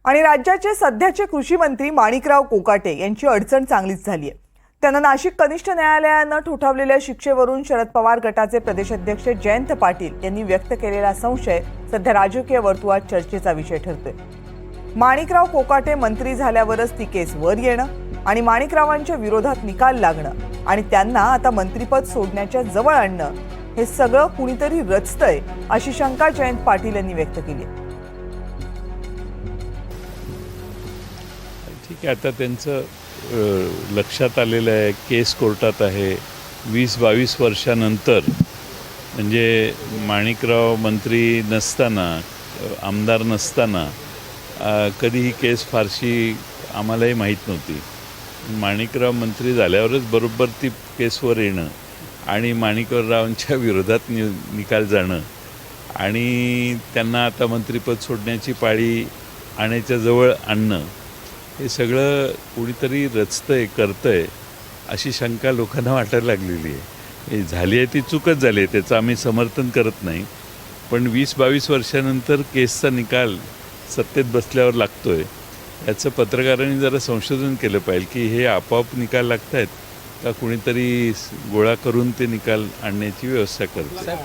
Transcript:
आणि राज्याचे सध्याचे कृषी मंत्री माणिकराव कोकाटे यांची अडचण चांगलीच झाली आहे। त्यांना नाशिक कनिष्ठ न्यायालयानं ठोठावलेल्या शिक्षेवरून शरद पवार गटाचे प्रदेशाध्यक्ष जयंत पाटील यांनी व्यक्त केलेला संशय सध्या राजकीय वर्तुळात चर्चेचा विषय ठरतोय। माणिकराव कोकाटे मंत्री झाल्यावरच ती केस वर येणं आणि माणिकरावांच्या विरोधात निकाल लागणं आणि त्यांना आता मंत्रिपद सोडण्याच्या जवळ आणणं हे सगळं कुणीतरी रचतंय अशी शंका जयंत पाटील यांनी व्यक्त केली आहे। ठीक आहे, आता त्यांचं लक्षात आलेलं आहे, केस कोर्टात आहे। 20-22 वर्षानंतर म्हणजे माणिकराव मंत्री नसताना, आमदार नसताना कधी ही केस फारशी आम्हालाही माहीत नव्हती। माणिकराव मंत्री झाल्यावरच बरोबर ती केसवर येणं आणि माणिकरावांच्या विरोधात निकाल जाणं आणि त्यांना आता मंत्रिपद सोडण्याची पाळी आणायच्या जवळ आणणं हे सगळं कुणीतरी रचतंय, करतंय अशी शंका लोकांना वाटायला लागलेली आहे। झाली आहे ती चूकच झाली आहे, त्याचं आम्ही समर्थन करत नाही। पण 20-22 वर्षानंतर केसचा निकाल सत्तेत बसल्यावर लागतोय याचं पत्रकारांनी जरा संशोधन केलं पाहिजे की हे आपोआप निकाल लागत आहेत का कुणीतरी गोळा करून ते निकाल आणण्याची व्यवस्था करते।